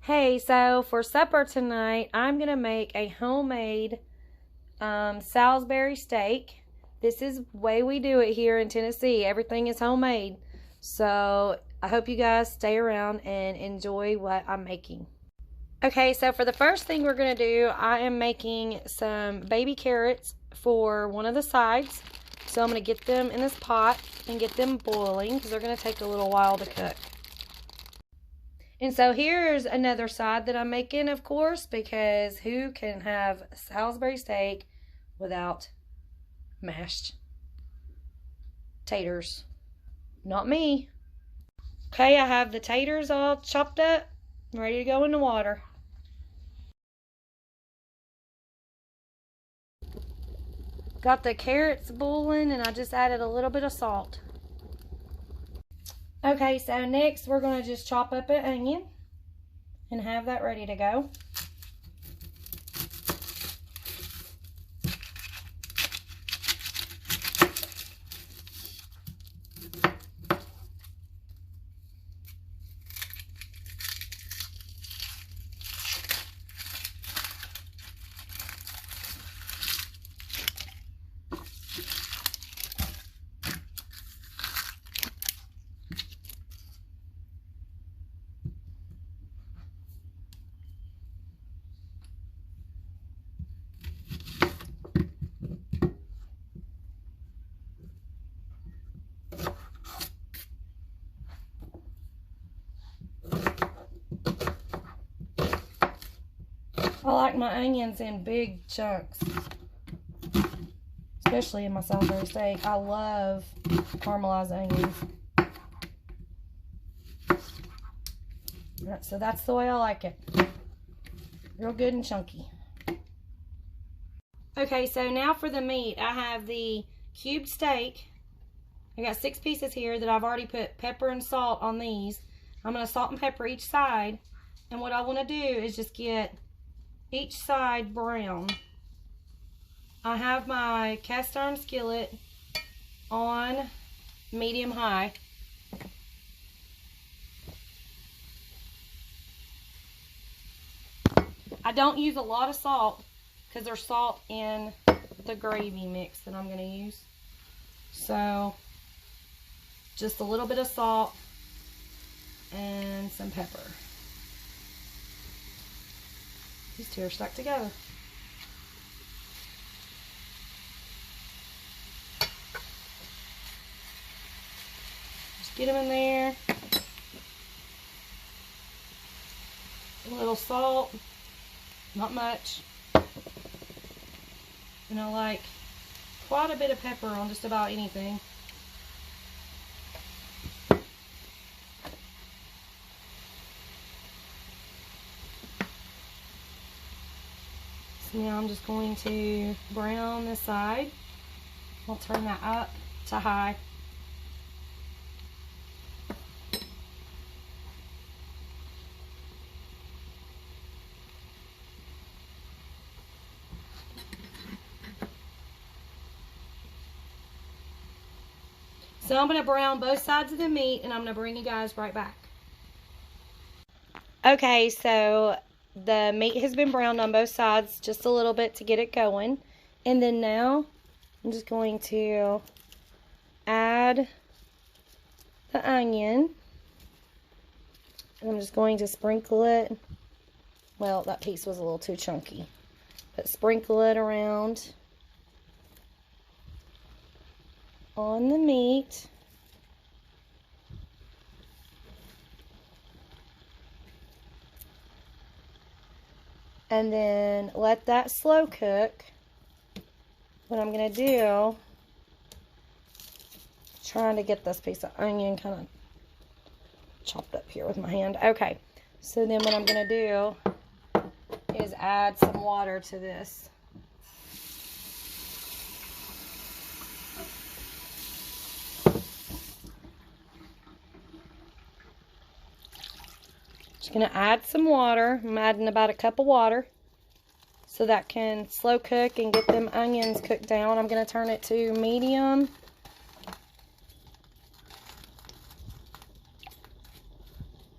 Hey, so for supper tonight, I'm going to make a homemade Salisbury steak. This is the way we do it here in Tennessee. Everything is homemade. So I hope you guys stay around and enjoy what I'm making. Okay, so for the first thing we're going to do, I am making some baby carrots for one of the sides. So I'm going to get them in this pot and get them boiling because they're going to take a little while to cook. And so here's another side that I'm making, of course, because who can have Salisbury steak without mashed taters? Not me. Okay, I have the taters all chopped up, ready to go in the water. Got the carrots boiling, and I just added a little bit of salt. Okay, so next we're going to just chop up an onion and have that ready to go. I like my onions in big chunks, especially in my Salisbury steak. I love caramelized onions. So that's the way I like it. Real good and chunky. Okay, so now for the meat. I have the cubed steak. I got 6 pieces here that I've already put pepper and salt on these. I'm going to salt and pepper each side. And what I want to do is just get each side brown. I have my cast iron skillet on medium high. I don't use a lot of salt because there's salt in the gravy mix that I'm going to use. So just a little bit of salt and some pepper. These two are stuck together. Just get them in there. A little salt, not much. And I like quite a bit of pepper on just about anything. Now I'm just going to brown this side. I'll turn that up to high. So I'm going to brown both sides of the meat, and I'm going to bring you guys right back. Okay, so the meat has been browned on both sides just a little bit to get it going. And then now I'm just going to add the onion. And I'm just going to sprinkle it. Well, that piece was a little too chunky. But sprinkle it around on the meat. And then let that slow cook. What I'm going to do, trying to get this piece of onion kind of chopped up here with my hand. Okay, so then what I'm going to do is add some water to this. Just going to add some water. I'm adding about a cup of water so that can slow cook and get them onions cooked down. I'm going to turn it to medium.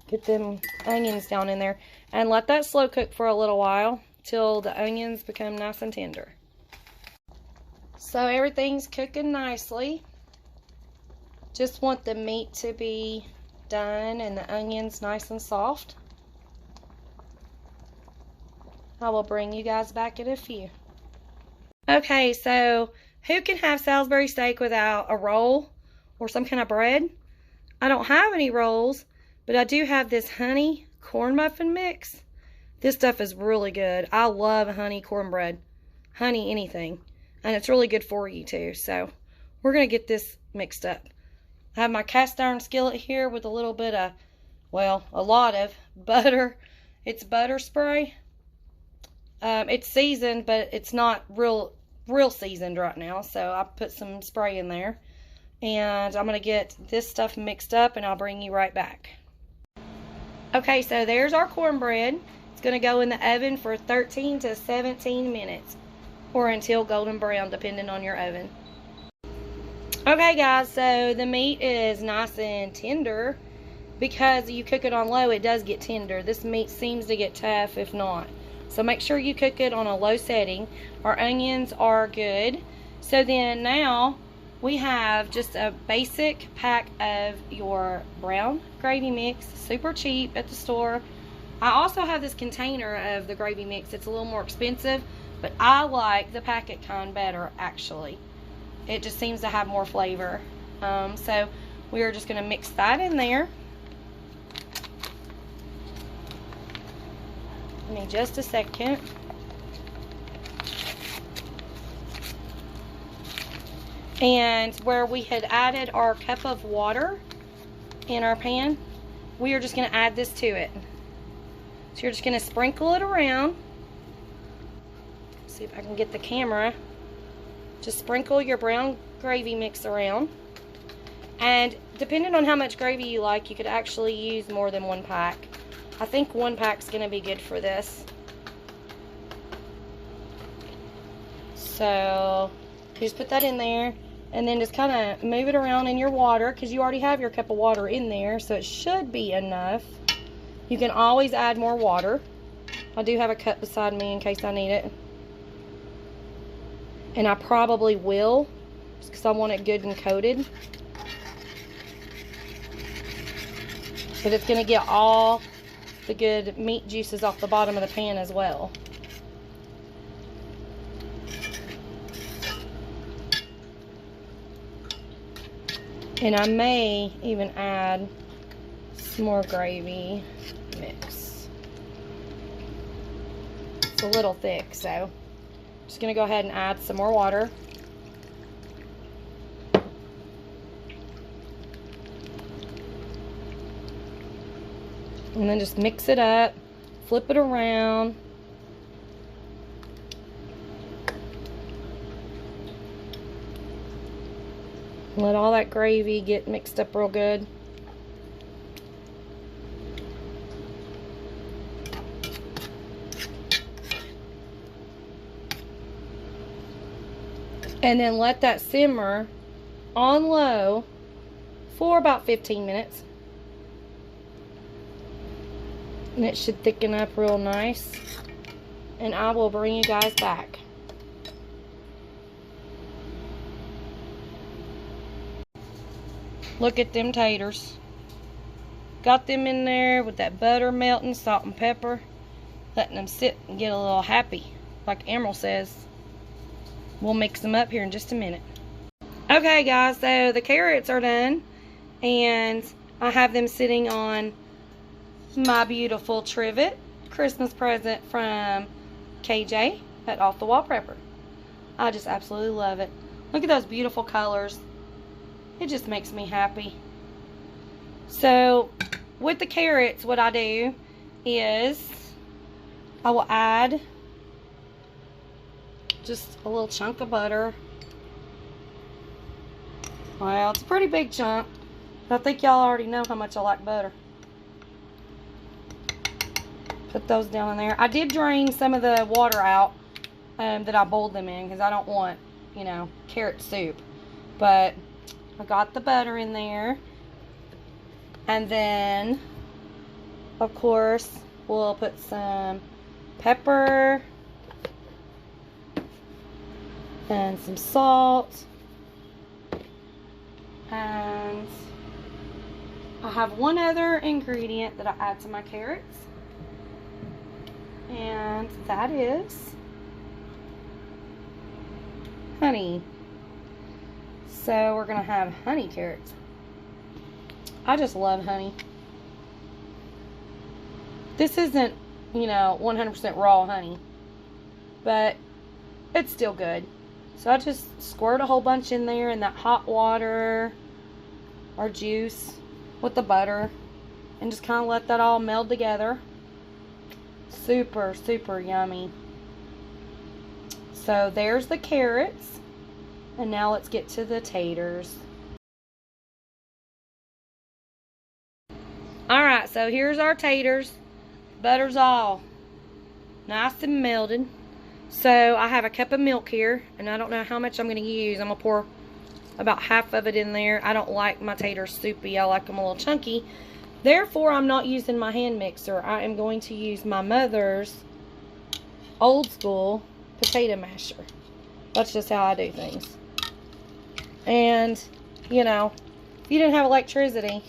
Get them onions down in there. And let that slow cook for a little while till the onions become nice and tender. So everything's cooking nicely. Just want the meat to be done and the onions nice and soft. I will bring you guys back in a few. Okay, so who can have Salisbury steak without a roll or some kind of bread? I don't have any rolls, but I do have this honey corn muffin mix. This stuff is really good. I love honey cornbread. Honey anything. And it's really good for you too. So we're going to get this mixed up. I have my cast iron skillet here with a little bit of, well, a lot of butter. It's butter spray. It's seasoned, but it's not real seasoned right now. So I put some spray in there. And I'm going to get this stuff mixed up and I'll bring you right back. Okay, so there's our cornbread. It's going to go in the oven for 13 to 17 minutes. Or until golden brown, depending on your oven. Okay guys, so the meat is nice and tender. Because you cook it on low, it does get tender. This meat seems to get tough if not. So make sure you cook it on a low setting. Our onions are good. So then now we have just a basic pack of your brown gravy mix. Super cheap at the store. I also have this container of the gravy mix. It's a little more expensive, but I like the packet kind better actually. It just seems to have more flavor. So we are just going to mix that in there. Give me just a second. And where we had added our cup of water in our pan, we are just going to add this to it. So you're just going to sprinkle it around. See if I can get the camera. Just sprinkle your brown gravy mix around. And depending on how much gravy you like, you could actually use more than one pack. I think one pack's going to be good for this. So you just put that in there and then just kind of move it around in your water because you already have your cup of water in there, so it should be enough. You can always add more water. I do have a cup beside me in case I need it. And I probably will, just because I want it good and coated. But it's going to get all the good meat juices off the bottom of the pan as well. And I may even add some more gravy mix. It's a little thick, so just going to go ahead and add some more water. And then just mix it up, flip it around. Let all that gravy get mixed up real good. And then let that simmer on low for about 15 minutes. And it should thicken up real nice. And I will bring you guys back. Look at them taters. Got them in there with that butter melting, salt and pepper. Letting them sit and get a little happy, like Emerald says. We'll mix them up here in just a minute. Okay guys, so the carrots are done. And I have them sitting on my beautiful trivet. Christmas present from KJ at Off the Wall Prepper. I just absolutely love it. Look at those beautiful colors. It just makes me happy. So with the carrots, what I do is I will add just a little chunk of butter. Well, it's a pretty big chunk. I think y'all already know how much I like butter. Put those down in there. I did drain some of the water out that I boiled them in because I don't want, you know, carrot soup. But I got the butter in there. And then of course, we'll put some pepper and some salt. And I have one other ingredient that I add to my carrots. And that is honey. So we're going to have honey carrots. I just love honey. This isn't, you know, 100% raw honey, but it's still good. So I just squirt a whole bunch in there in that hot water or juice with the butter and just kind of let that all meld together. Super, super yummy. So there's the carrots. And now let's get to the taters. Alright, so here's our taters. Butter's all nice and melted. So I have a cup of milk here, and I don't know how much I'm going to use. I'm going to pour about half of it in there. I don't like my taters soupy. I like them a little chunky. Therefore, I'm not using my hand mixer. I am going to use my mother's old school potato masher. That's just how I do things. And, you know, if you didn't have electricity,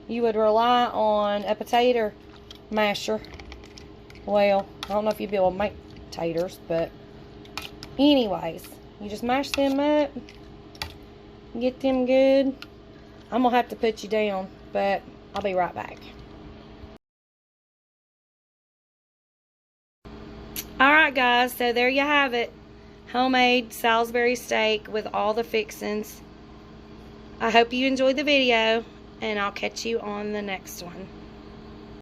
you would rely on a potato masher. Well, I don't know if you'd be able to make taters, but anyways, you just mash them up, get them good. I'm gonna have to put you down, but I'll be right back. Alright guys, so there you have it. Homemade Salisbury steak with all the fixings. I hope you enjoyed the video, and I'll catch you on the next one.